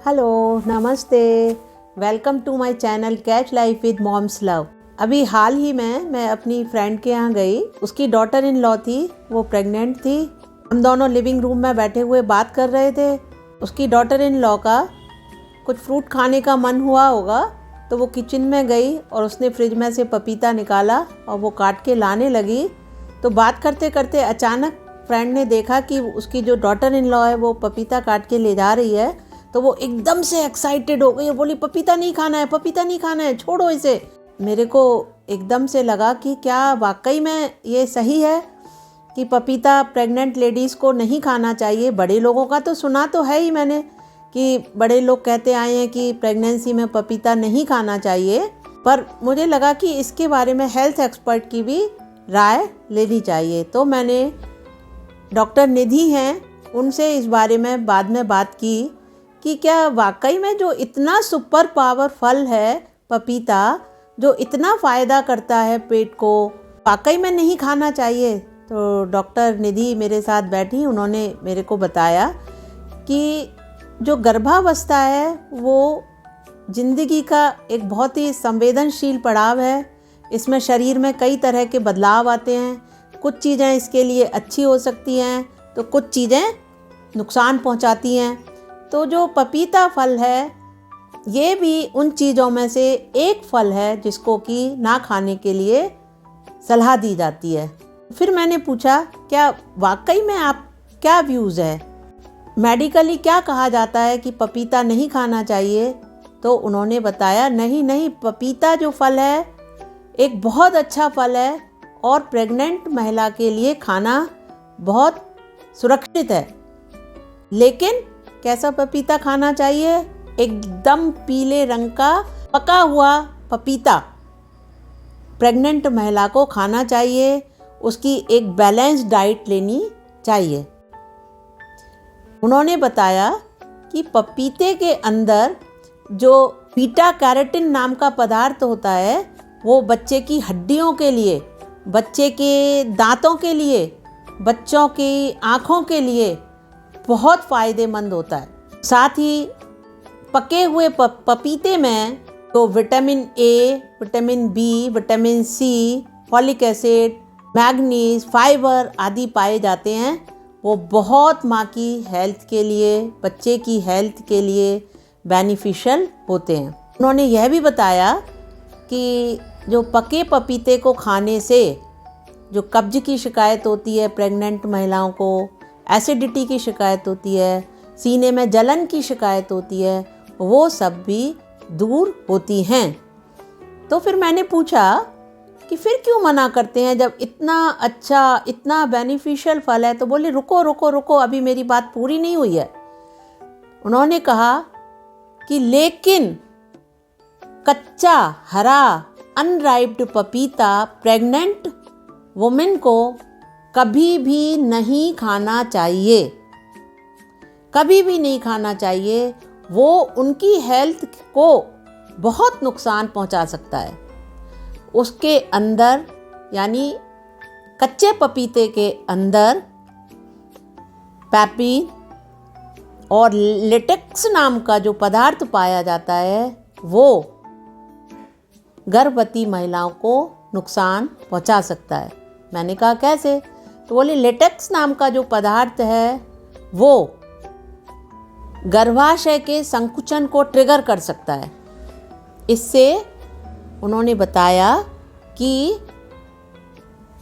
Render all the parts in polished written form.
Hello, नमस्ते। Welcome to my channel catch life with moms love. अभी हाल ही में मैं अपनी फ्रेंड के यहाँ गई। उसकी डॉटर इन लॉ थी, वो प्रेग्नेंट थी। हम दोनों लिविंग रूम में बैठे हुए बात कर रहे थे। उसकी डॉटर इन लॉ का कुछ फ्रूट खाने का मन हुआ होगा, तो वो किचन में गई और उसने फ्रिज में से पपीता निकाला और वो काट के लाने लगी। तो बात करते करते अचानक फ्रेंड ने देखा कि उसकी जो डॉटर इन लॉ है वो पपीता काट के ले जा रही है। तो वो एकदम से एक्साइटेड हो गई और बोली, पपीता नहीं खाना है, पपीता नहीं खाना है, छोड़ो इसे। मेरे को एकदम से लगा कि क्या वाकई में ये सही है कि पपीता प्रेग्नेंट लेडीज़ को नहीं खाना चाहिए। बड़े लोगों का तो सुना तो है ही मैंने कि बड़े लोग कहते आए हैं कि प्रेगनेंसी में पपीता नहीं खाना चाहिए, पर मुझे लगा कि इसके बारे में हेल्थ एक्सपर्ट की भी राय लेनी चाहिए। तो मैंने डॉक्टर निधि हैं, उनसे इस बारे में बाद में बात की कि क्या वाकई में जो इतना सुपर पावर फल है पपीता, जो इतना फ़ायदा करता है पेट को, वाकई में नहीं खाना चाहिए। तो डॉक्टर निधि मेरे साथ बैठी, उन्होंने मेरे को बताया कि जो गर्भावस्था है वो ज़िंदगी का एक बहुत ही संवेदनशील पड़ाव है। इसमें शरीर में कई तरह के बदलाव आते हैं। कुछ चीज़ें इसके लिए अच्छी हो सकती हैं तो कुछ चीज़ें नुकसान पहुंचाती हैं। तो जो पपीता फल है ये भी उन चीज़ों में से एक फल है जिसको कि ना खाने के लिए सलाह दी जाती है। फिर मैंने पूछा, क्या वाकई में आप क्या व्यूज़ है, मेडिकली क्या कहा जाता है कि पपीता नहीं खाना चाहिए? तो उन्होंने बताया, नहीं, पपीता जो फल है एक बहुत अच्छा फल है और प्रेग्नेंट महिला के लिए खाना बहुत सुरक्षित है। लेकिन कैसा पपीता खाना चाहिए? एकदम पीले रंग का पका हुआ पपीता प्रेग्नेंट महिला को खाना चाहिए। उसकी एक बैलेंस डाइट लेनी चाहिए। उन्होंने बताया कि पपीते के अंदर जो बीटा कैरोटीन नाम का पदार्थ होता है वो बच्चे की हड्डियों के लिए, बच्चे के दांतों के लिए, बच्चों की आँखों के लिए बहुत फ़ायदेमंद होता है। साथ ही पके हुए पपीते में तो vitamin A, vitamin B, vitamin C, folic acid, manganese, fibre आदि पाए जाते हैं। वो बहुत माँ की हेल्थ के लिए, बच्चे की हेल्थ के लिए बेनिफिशियल होते हैं। उन्होंने यह भी बताया कि जो पके पपीते को खाने से जो कब्ज की शिकायत होती है प्रेग्नेंट महिलाओं को, एसिडिटी की शिकायत होती है, सीने में जलन की शिकायत होती है, वो सब भी दूर होती हैं। तो फिर मैंने पूछा कि फिर क्यों मना करते हैं जब इतना अच्छा, इतना बेनिफिशियल फल है? तो बोले, रुको, अभी मेरी बात पूरी नहीं हुई है। उन्होंने कहा कि लेकिन कच्चा हरा अनराइप्ड पपीता प्रेग्नेंट वुमेन को कभी भी नहीं खाना चाहिए, कभी भी नहीं खाना चाहिए। वो उनकी हेल्थ को बहुत नुकसान पहुंचा सकता है। उसके अंदर, यानी कच्चे पपीते के अंदर पैपिन और लेटेक्स नाम का जो पदार्थ पाया जाता है वो गर्भवती महिलाओं को नुकसान पहुंचा सकता है। मैंने कहा कैसे? तो बोले, लेटेक्स नाम का जो पदार्थ है वो गर्भाशय के संकुचन को ट्रिगर कर सकता है। इससे उन्होंने बताया कि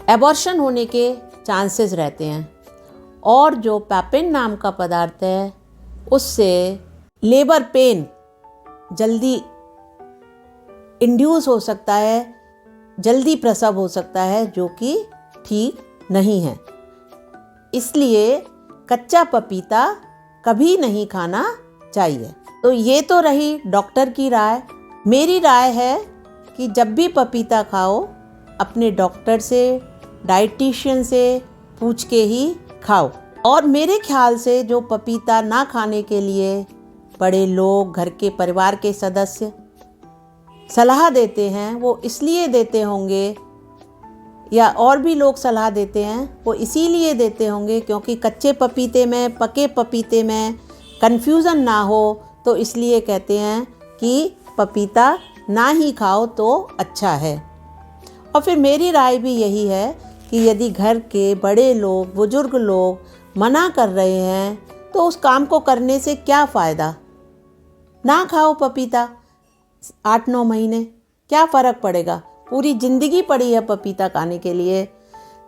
एबॉर्शन होने के चांसेस रहते हैं। और जो पैपिन नाम का पदार्थ है उससे लेबर पेन जल्दी इंड्यूस हो सकता है, जल्दी प्रसव हो सकता है, जो कि ठीक नहीं है। इसलिए कच्चा पपीता कभी नहीं खाना चाहिए। तो ये तो रही डॉक्टर की राय। मेरी राय है कि जब भी पपीता खाओ अपने डॉक्टर से, डाइटिशियन से पूछ के ही खाओ। और मेरे ख्याल से जो पपीता ना खाने के लिए बड़े लोग, घर के परिवार के सदस्य सलाह देते हैं, वो इसलिए देते होंगे, या और भी लोग सलाह देते हैं वो इसीलिए देते होंगे क्योंकि कच्चे पपीते में, पके पपीते में कन्फ्यूज़न ना हो, तो इसलिए कहते हैं कि पपीता ना ही खाओ तो अच्छा है। और फिर मेरी राय भी यही है कि यदि घर के बड़े लोग, बुजुर्ग लोग मना कर रहे हैं तो उस काम को करने से क्या फ़ायदा। ना खाओ पपीता 8-9 महीने, क्या फ़र्क पड़ेगा। पूरी ज़िंदगी पड़ी है पपीता खाने के लिए।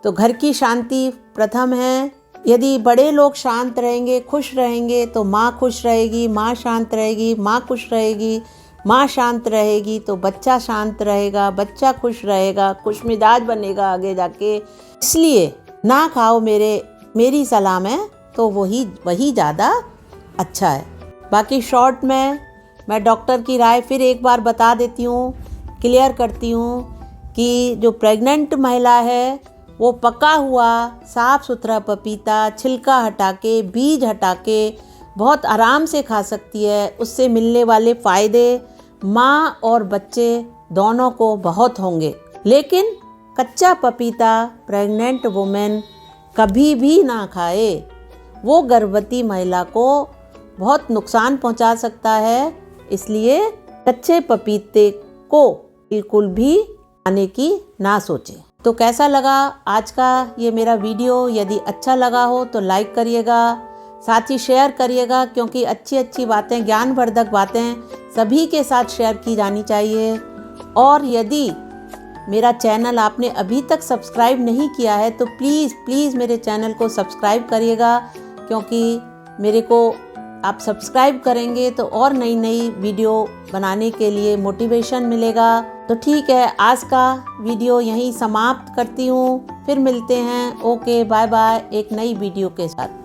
तो घर की शांति प्रथम है। यदि बड़े लोग शांत रहेंगे, खुश रहेंगे तो माँ खुश रहेगी, माँ शांत रहेगी, माँ खुश रहेगी, माँ शांत रहेगी तो बच्चा शांत रहेगा, बच्चा खुश रहेगा, खुश मिजाज बनेगा आगे जाके। इसलिए ना खाओ मेरी सलाह में तो वही ज़्यादा अच्छा है। बाकी शॉर्ट में मैं डॉक्टर की राय फिर एक बार बता देती हूँ, क्लियर करती हूँ कि जो प्रेग्नेंट महिला है वो पका हुआ साफ़ सुथरा पपीता छिलका हटा के, बीज हटा के बहुत आराम से खा सकती है। उससे मिलने वाले फ़ायदे माँ और बच्चे दोनों को बहुत होंगे। लेकिन कच्चा पपीता प्रेग्नेंट वुमेन कभी भी ना खाए, वो गर्भवती महिला को बहुत नुकसान पहुंचा सकता है। इसलिए कच्चे पपीते को बिल्कुल भी खाने की ना सोचें। तो कैसा लगा आज का ये मेरा वीडियो? यदि अच्छा लगा हो तो लाइक करिएगा, साथ ही शेयर करिएगा, क्योंकि अच्छी अच्छी बातें, ज्ञानवर्धक बातें सभी के साथ शेयर की जानी चाहिए। और यदि मेरा चैनल आपने अभी तक सब्सक्राइब नहीं किया है तो प्लीज़ मेरे चैनल को सब्सक्राइब करिएगा, क्योंकि मेरे को आप सब्सक्राइब करेंगे तो और नई नई वीडियो बनाने के लिए मोटिवेशन मिलेगा। तो ठीक है, आज का वीडियो यहीं समाप्त करती हूँ। फिर मिलते हैं। ओके, बाय बाय एक नई वीडियो के साथ।